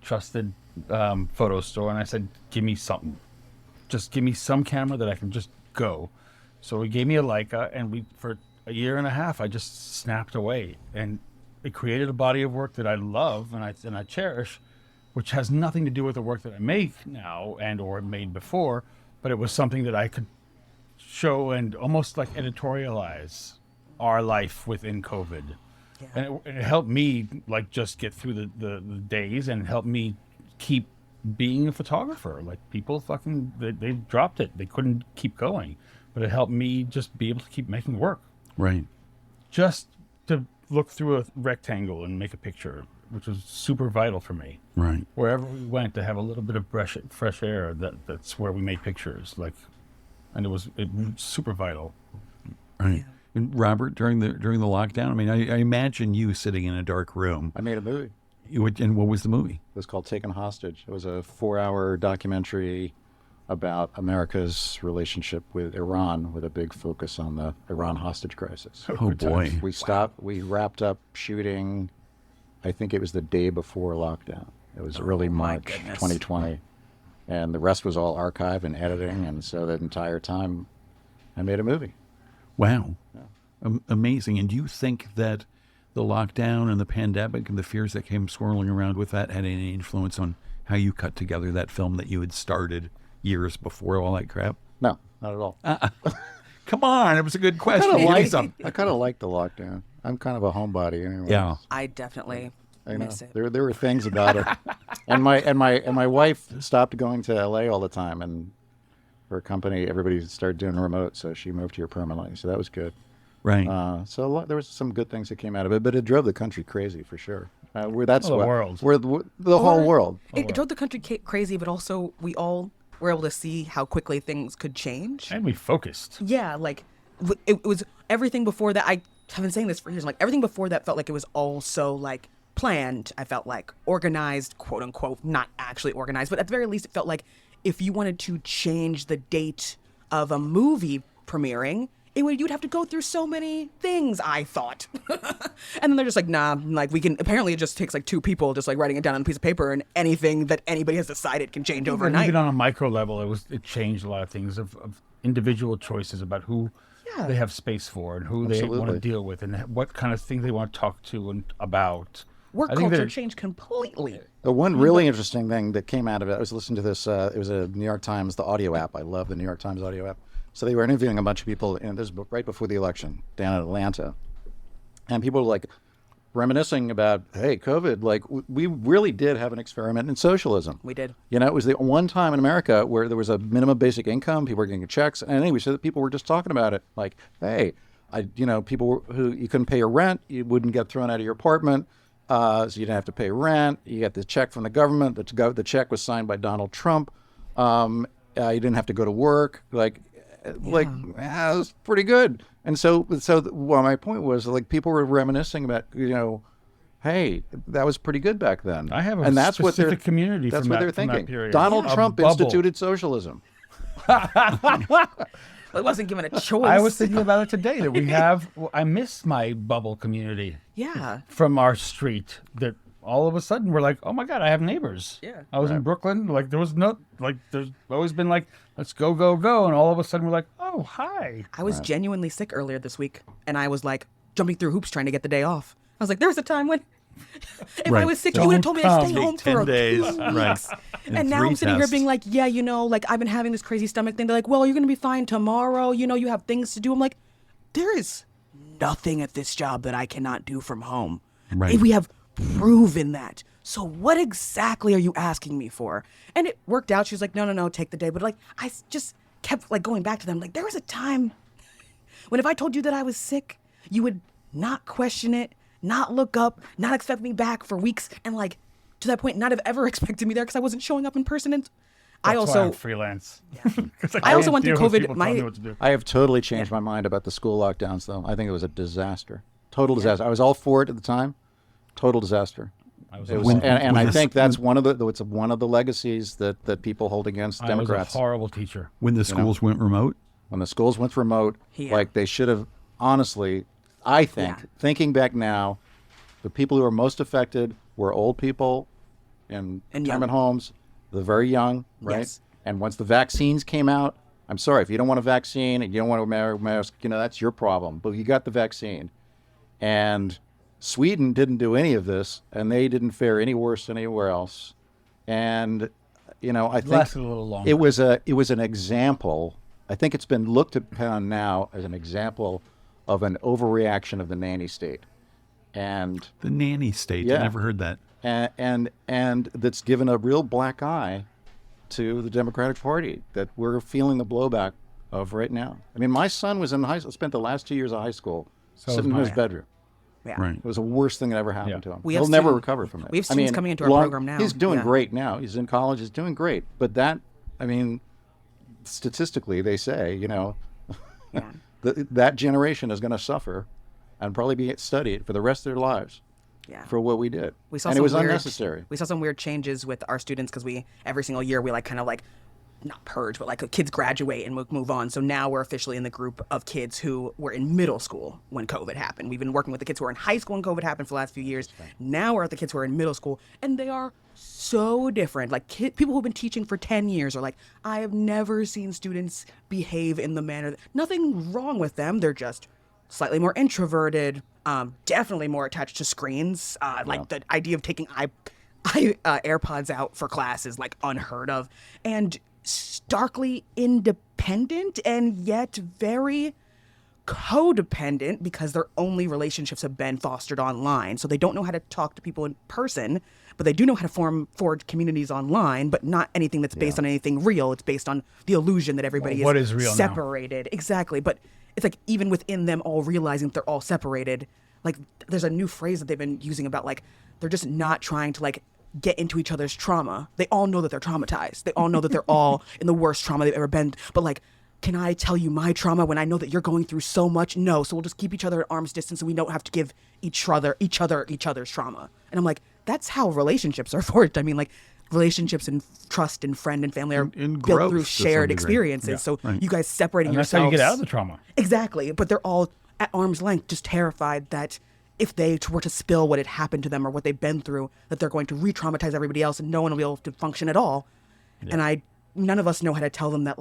trusted photo store and I said, give me something. Just give me some camera that I can just go. So he gave me a Leica, and for a year and a half, I just snapped away. And it created a body of work that I love and I cherish, which has nothing to do with the work that I make now and or made before, but it was something that I could show and almost like editorialize our life within COVID. Yeah. And it helped me like just get through the days and helped me keep being a photographer. Like people fucking, they dropped it. They couldn't keep going, but it helped me just be able to keep making work. Right. Just to look through a rectangle and make a picture, which was super vital for me. Right. Wherever we went to have a little bit of fresh air, that's where we made pictures. Like, and it was super vital. Right. And Robert, during the lockdown, I mean, I imagine you sitting in a dark room. I made a movie. And what was the movie? It was called Taken Hostage. It was a 4-hour documentary about America's relationship with Iran, with a big focus on the Iran hostage crisis. Oh boy. We wrapped up shooting, I think it was the day before lockdown. It was early March goodness. 2020. And the rest was all archive and editing. And so that entire time, I made a movie. Wow. Amazing. And do you think that the lockdown and the pandemic and the fears that came swirling around with that had any influence on how you cut together that film that you had started years before all that crap? No, not at all. Come on, it was a good question. I Give me like some. I kind of like the lockdown. I'm kind of a homebody anyway. Yeah. I definitely I know. miss it. There were things about it. And my wife stopped going to LA all the time, and her company, everybody started doing remote, so she moved here permanently. So that was good. Right. So there was some good things that came out of it, but it drove the country crazy for sure. The world. The whole world. It drove the country crazy, but also we all were able to see how quickly things could change. And we focused. Yeah, like it was everything before that. I have been saying this for years. Like everything before that felt like it was all so like planned. I felt like organized, quote unquote, not actually organized, but at the very least, it felt like if you wanted to change the date of a movie premiering, you'd have to go through so many things, I thought. And then they're just like, nah, like apparently it just takes like two people just like writing it down on a piece of paper, and anything that anybody has decided can change overnight. Even on a micro level, it changed a lot of things of individual choices about who they have space for and who they want to Absolutely. deal with and what kind of things they want to talk to and about. Work I think culture that- changed completely. The one really interesting thing that came out of it, I was listening to this, it was a New York Times, the audio app. I love the New York Times audio app. So they were interviewing a bunch of people, and this was right before the election down in Atlanta. And people were like reminiscing about, hey, COVID, like we really did have an experiment in socialism. We did. You know, it was the one time in America where there was a minimum basic income, people were getting checks, and anyway, so that people were just talking about it. Like, hey, people who you couldn't pay your rent, you wouldn't get thrown out of your apartment, so you didn't have to pay rent. You got the check from the government. The check was signed by Donald Trump. You didn't have to go to work. It was pretty good. And so my point was, like, people were reminiscing about, hey, that was pretty good back then. I have a and that's specific what they're, community That's from what that- they're from that thinking. period. Donald A Trump bubble. instituted socialism. It wasn't given a choice. I was thinking about it today that we have. I miss my bubble community Yeah. from our street. That all of a sudden we're like, oh my god, I have neighbors. Yeah. I was in Brooklyn. Like there was no like. There's always been like, let's go, and all of a sudden we're like, oh hi. I was genuinely sick earlier this week, and I was like jumping through hoops trying to get the day off. I was like, there was a time when if I Right. was sick, you would have told me to Don't stay come. home 10 for days, 2 right. weeks. And And now 3 I'm sitting here tests. being like, yeah, like I've been having this crazy stomach thing. They're like, well, you're going to be fine tomorrow. You have things to do. I'm like, there is nothing at this job that I cannot do from home. Right. We have proven that. So what exactly are you asking me for? And it worked out. She was like, no, take the day. But like, I just kept like going back to them. Like, there was a time When if I told you that I was sick, you would not question it, not look up, not expect me back for weeks, and like to that point, not have ever expected me there because I wasn't showing up in person. And I That's also why I'm freelance. I also went through COVID. I have totally changed my mind about the school lockdowns, though. I think it was a disaster. Total disaster. I was all for it at the time. Total disaster. And I think that's one of the legacies that people hold against Democrats. I was a horrible teacher. When the schools went remote? When the schools went remote, like they should have, honestly, I think, thinking back now, the people who were most affected were old people in retirement homes, the very young, right? Yes. And once the vaccines came out, I'm sorry, if you don't want a vaccine and you don't want to wear a mask, that's your problem. But you got the vaccine. And Sweden didn't do any of this, and they didn't fare any worse than anywhere else. And, I think lasted a little longer. it was an example. I think it's been looked upon now as an example of an overreaction of the nanny state. And The nanny state. Yeah. I never heard that. and that's given a real black eye to the Democratic Party that we're feeling the blowback of right now. I mean, my son was in high school, spent the last 2 years of high school sitting in his bedroom. Yeah. Right. It was the worst thing that ever happened to him. We He'll have never student- recover from it. we have students coming into our program now. He's doing Yeah. great now. He's in college. He's doing great. But statistically, they say, that generation is going to suffer and probably be studied for the rest of their lives for what we did. We saw and some it was weird, unnecessary. We saw some weird changes with our students because every single year we not purge, but kids graduate and move on. So now we're officially in the group of kids who were in middle school when COVID happened. We've been working with the kids who were in high school when COVID happened for the last few years. Now we're at the kids who are in middle school, and they are so different. People who've been teaching for 10 years are like, I have never seen students behave in the manner. Nothing wrong with them. They're just slightly more introverted, definitely more attached to screens. The idea of taking AirPods out for class is unheard of, and starkly independent and yet very codependent because their only relationships have been fostered online. So they don't know how to talk to people in person, but they do know how to forge communities online, but not anything that's based on anything real. It's based on the illusion that everybody what is real now? separated. Exactly. But it's even within them all realizing that they're all separated. There's a new phrase that they've been using about they're just not trying to get into each other's trauma. They all know that they're traumatized. They all know that they're all in the worst trauma they've ever been. But can I tell you my trauma when I know that you're going through so much? No. So we'll just keep each other at arm's distance so we don't have to give each other's trauma. And I'm like, that's how relationships are forged. I mean, relationships and trust and friend and family are And built growth through to some shared degree. experiences. Yeah, So right. you guys separating And that's yourselves. how you get out of the trauma. Exactly. But they're all at arm's length, just terrified that if they were to spill what had happened to them or what they've been through, that they're going to re-traumatize everybody else and no one will be able to function at all. Yeah. And none of us know how to tell them that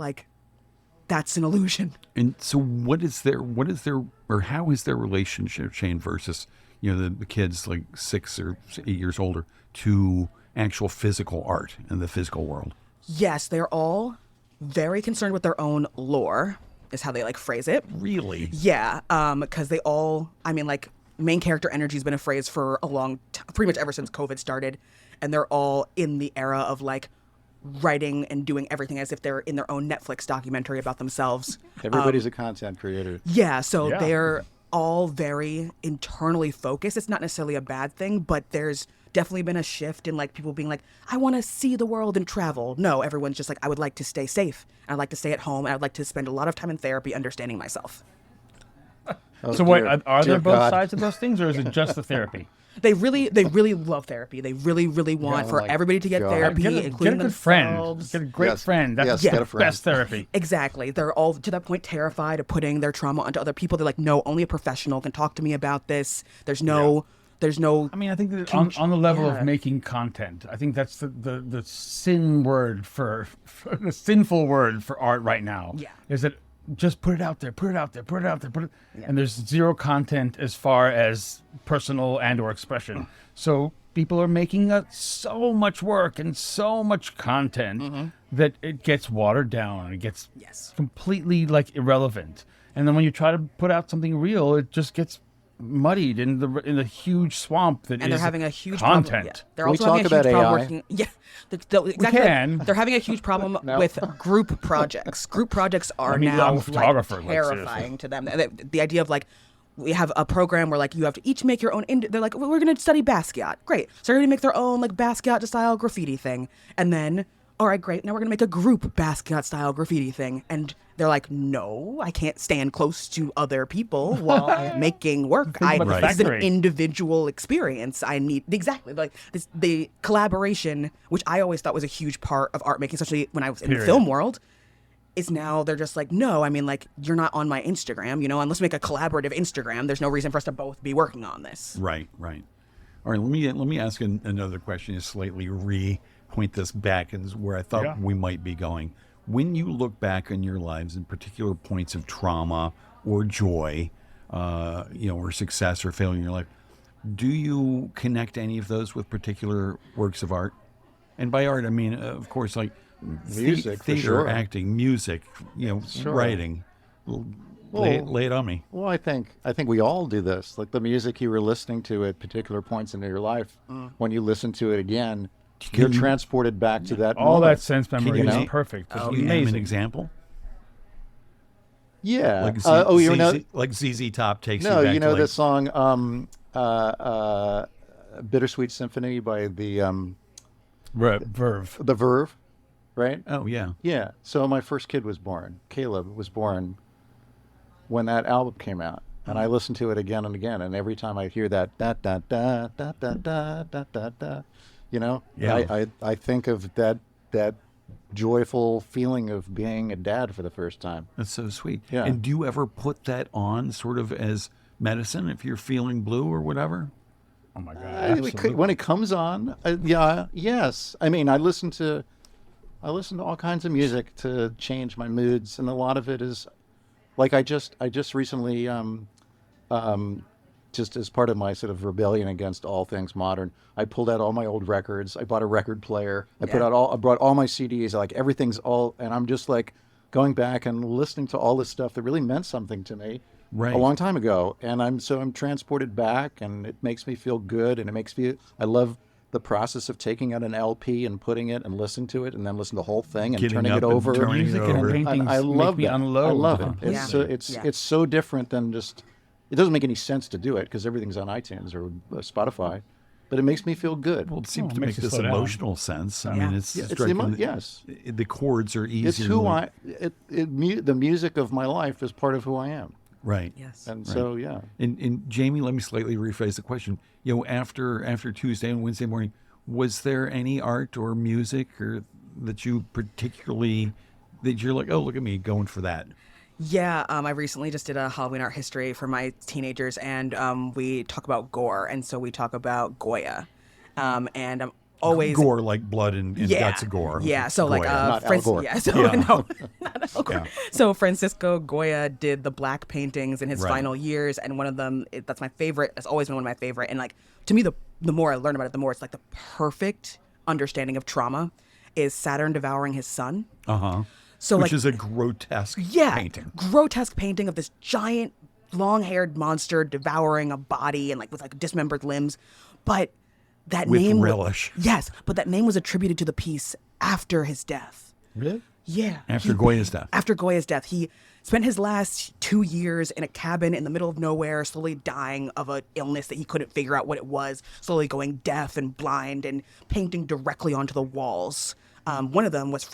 that's an illusion. And so how is their relationship chain versus, the kids 6 or 8 years older to actual physical art in the physical world? Yes, they're all very concerned with their own lore, is how they phrase it. Really? Yeah, because they all, main character energy has been a phrase for a long time, pretty much ever since COVID started. And they're all in the era of writing and doing everything as if they're in their own Netflix documentary about themselves. Everybody's a content creator. Yeah, so they're all very internally focused. It's not necessarily a bad thing, but there's definitely been a shift in people being I want to see the world and travel. No, everyone's just I would like to stay safe. I'd like to stay at home. And I'd like to spend a lot of time in therapy understanding myself. So wait, are there both God. sides of those things, or is it just the therapy? They really love therapy. They really want for everybody to get God. therapy, Get a including good friend. themselves. Get a great friend. That's Yes, get the a friend. best therapy. Exactly. They're all to that point terrified of putting their trauma onto other people. They're no, only a professional can talk to me about this. There's no. I mean, I think that on the level of making content, I think that's the sin word for the sinful word for art right now. Yeah. Is that just put it out there, and there's zero content as far as personal and or expression. So people are making so much work and so much content that it gets watered down and it gets completely irrelevant. And then when you try to put out something real, it just gets muddied in the huge swamp that And is they're having a huge content. problem. Yeah. They're Can we also having a talk huge about problem AI? working. Yeah, exactly. can. They're having a huge problem with group projects. Group projects are I mean, now I'm a photographer, like, terrifying seriously. to them. The idea of like, we have a program where like you have to each make your own. They're like, well, we're going to study Basquiat. Great. So everybody make their own like Basquiat style graffiti thing, and then all right, great. Now we're going to make a group Basquiat style graffiti thing, and they're like, no, I can't stand close to other people while I'm making work. about the This is an factory. individual experience. I need exactly like this, the collaboration, which I always thought was a huge part of art making, especially when I was in the Period. film world. Is now they're just like, no, I mean, like, you're not on my Instagram, unless we make a collaborative Instagram, there's no reason for us to both be working on this. Right. All right, let me ask another question to slightly point this back and where I thought we might be going. When you look back on your lives in particular points of trauma or joy, or success or failure in your life, do you connect any of those with particular works of art? And by art, I mean, of course, like Music, for theater, sure. acting, music, writing. Lay it on me. Well, I think we all do this. Like the music you were listening to at particular points in your life, when you listen to it again, you're transported back to that All moment. that sense memory you is name- perfect. It's Can you name an amazing. example? Yeah. Like you know, like ZZ Top takes no, you back you know to the like, song "Bittersweet Symphony" by the Verve. Verve, right? oh yeah. Yeah. So my first kid was born. Caleb was born when that album came out, and I listened to it again and again. And every time I hear that da da da da da da da da da, Yeah. I think of that joyful feeling of being a dad for the first time. That's so sweet. Yeah. And do you ever put that on sort of as medicine if you're feeling blue or whatever? Oh my God. When it comes on, yes. I mean, I listen to all kinds of music to change my moods, and a lot of it is like I just recently, just as part of my sort of rebellion against all things modern, I pulled out all my old records. I bought a record player. I brought all my CDs. Like everything's all, and I'm just like going back and listening to all this stuff that really meant something to me. Right. A long time ago, and I'm transported back, and it makes me feel good, and I love the process of taking out an LP and putting it and listening to it, and then listen to the whole thing and Getting turning up it and over. turning it Music over. and paintings I love make me that. unload. I love it. Uh-huh. It's so different than just. It doesn't make any sense to do it because everything's on iTunes or Spotify, but it makes me feel good. Well, it seems it to make makes you this slow down. emotional sense. I mean, it's Yeah, it's striking. yes. The chords are easier. It's who to- the music of my life is part of who I am, Right. Yes. and so yeah. And Jamie, let me slightly rephrase the question. After Tuesday and Wednesday morning, was there any art or music or that you particularly that you're like, oh, look at me going for that? Yeah, I recently just did a Halloween art history for my teenagers, and we talk about gore, and so we talk about Goya, and I'm always Gore, like blood and guts of gore. Yeah, so like Goya. Not Al Gore. yeah, so Yeah. no, not Al Gore. Yeah. So Francisco Goya did the black paintings in his Right. final years, and one of them that's my favorite. It's always been one of my favorite, and like to me, the more I learn about it, the more it's like the perfect understanding of trauma is Saturn devouring his son. Uh-huh. So Which like is a grotesque painting. grotesque painting of this giant long-haired monster devouring a body and like with like dismembered limbs, but that With name relish. Yes, but that name was attributed to the piece after his death. Really? Yeah. After Goya's death. After Goya's death, he spent his last 2 years in a cabin in the middle of nowhere, slowly dying of an illness that he couldn't figure out what it was, slowly going deaf and blind and painting directly onto the walls. One of them was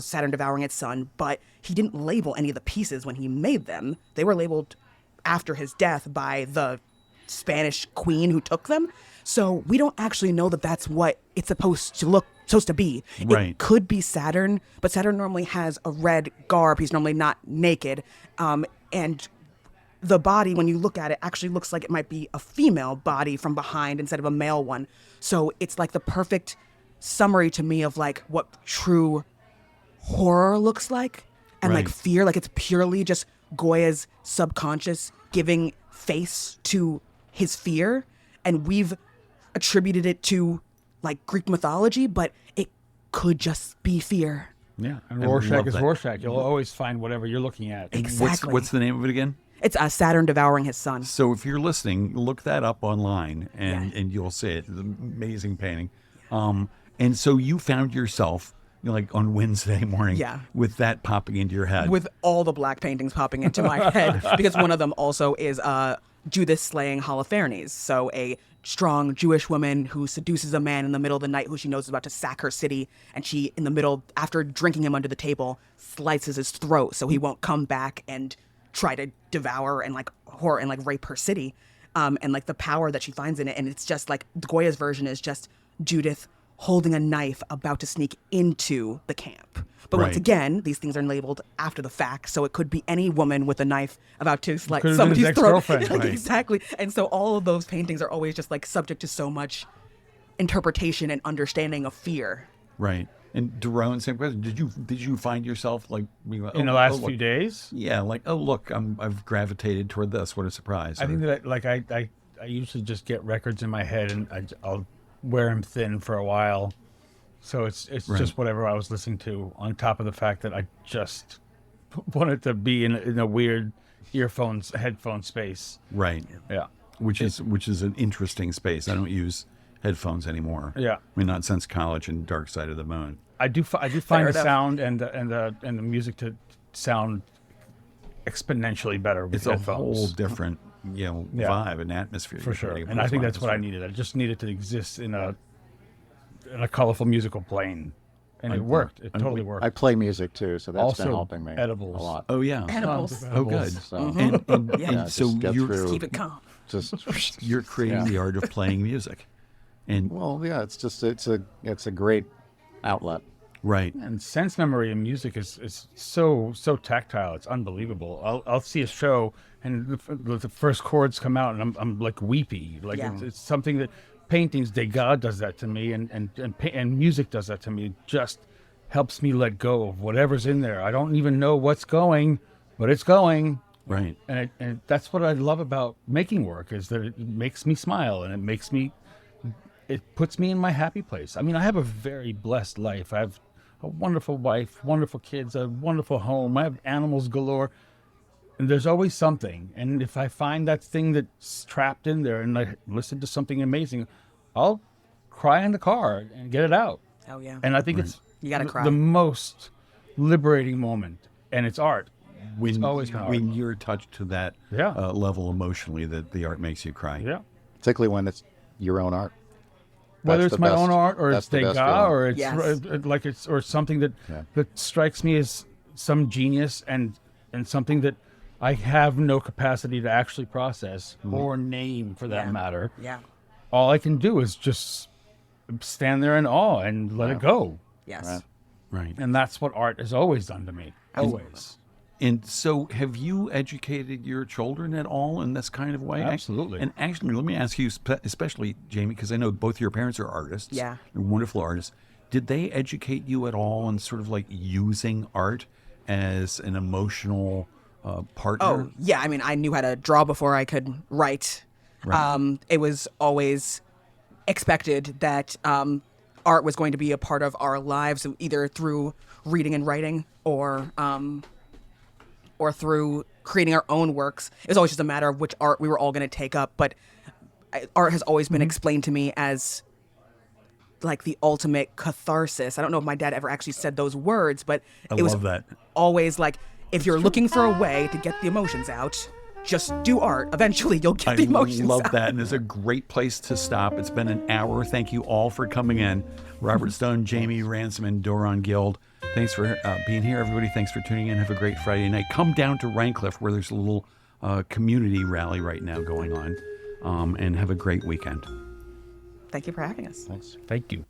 Saturn devouring its son, but he didn't label any of the pieces when he made them. They were labeled after his death by the Spanish queen who took them. So we don't actually know that that's what it's supposed to be. Right. It could be Saturn, but Saturn normally has a red garb. He's normally not naked. And the body, when you look at it, actually looks like it might be a female body from behind instead of a male one. So it's like the perfect summary to me of like what true horror looks like and like Right. fear. Like it's purely just Goya's subconscious giving face to his fear, and we've attributed it to like Greek mythology, but it could just be fear. Yeah. And I Rorschach love is that. Rorschach. You'll always find whatever you're looking at. Exactly. What's the name of it again? It's Saturn devouring his son. So if you're listening, look that up online, and you'll see it. It's an amazing painting. And so you found yourself, like on Wednesday morning, with that popping into your head. With all the black paintings popping into my head, because one of them also is Judith slaying Holofernes. So a strong Jewish woman who seduces a man in the middle of the night who she knows is about to sack her city, and she, in the middle, after drinking him under the table, slices his throat so he won't come back and try to devour and rape her city, and like the power that she finds in it. And it's just like Goya's version is just Judith holding a knife about to sneak into the camp. But once again, these things are labeled after the fact, so it could be any woman with a knife about to slit somebody's throat. Exactly. And so all of those paintings are always just like subject to so much interpretation and understanding of fear. Right. And Doron, same question. Did you find yourself like in the last few days? Yeah, like, oh look, I've gravitated toward this. What a surprise! I think that like I usually just get records in my head and I'll wear them thin for a while. So it's just whatever I was listening to, on top of the fact that I just wanted to be in a weird headphone space. Right. Yeah. Which is an interesting space. I don't use headphones anymore. Yeah. I mean, not since college and Dark Side of the Moon. I do find the sound and the music to sound exponentially better with headphones. It's a whole different vibe and atmosphere. For sure. And I think that's what I needed. I just needed to exist in a colorful musical plane, and it worked. It totally worked. I play music too, so that's also been helping me edibles. a lot. Oh yeah, edibles. Oh good. So, And so just keep it calm. You're creating the art of playing music, and it's a great outlet. Right. And sense memory in music is so tactile. It's unbelievable. I'll see a show and the first chords come out and I'm like weepy. Like it's something that paintings, Degas does that to me, and music does that to me. It just helps me let go of whatever's in there. I don't even know what's going, but it's going. Right. And that's what I love about making work, is that it makes me smile and it puts me in my happy place. I mean, I have a very blessed life. I have a wonderful wife, wonderful kids, a wonderful home. I have animals galore. And there's always something. And if I find that thing that's trapped in there and I listen to something amazing, I'll cry in the car and get it out. Oh, yeah. And I think it's you gotta cry. The most liberating moment. And it's art. When, it's always been art. When you're touched to that level emotionally, that the art makes you cry. Yeah. Particularly when it's your own art. Whether it's my own art or it's Degas or it's or something that strikes me as some genius and something that I have no capacity to actually process or name, for that matter. Yeah. All I can do is just stand there in awe and let it go. Yes. Right. And that's what art has always done to me. Always. And so have you educated your children at all in this kind of way? Absolutely. And actually, let me ask you, especially, Jamie, because I know both your parents are artists. Yeah. They're wonderful artists. Did they educate you at all in sort of like using art as an emotional partner? Oh, yeah. I mean, I knew how to draw before I could write. Right. It was always expected that art was going to be a part of our lives, either through reading and writing or through creating our own works. It was always just a matter of which art we were all going to take up. But art has always been explained to me as like the ultimate catharsis. I don't know if my dad ever actually said those words, but it was always like, if you're looking for a way to get the emotions out, just do art. Eventually, you'll get the emotions out. I love that, and it's a great place to stop. It's been an hour. Thank you all for coming in. Robert Stone, Jaime Ransome, and Doron Gild. Thanks for being here, everybody. Thanks for tuning in. Have a great Friday night. Come down to Rhinecliff, where there's a little community rally right now going on, and have a great weekend. Thank you for having us. Thanks. Thank you.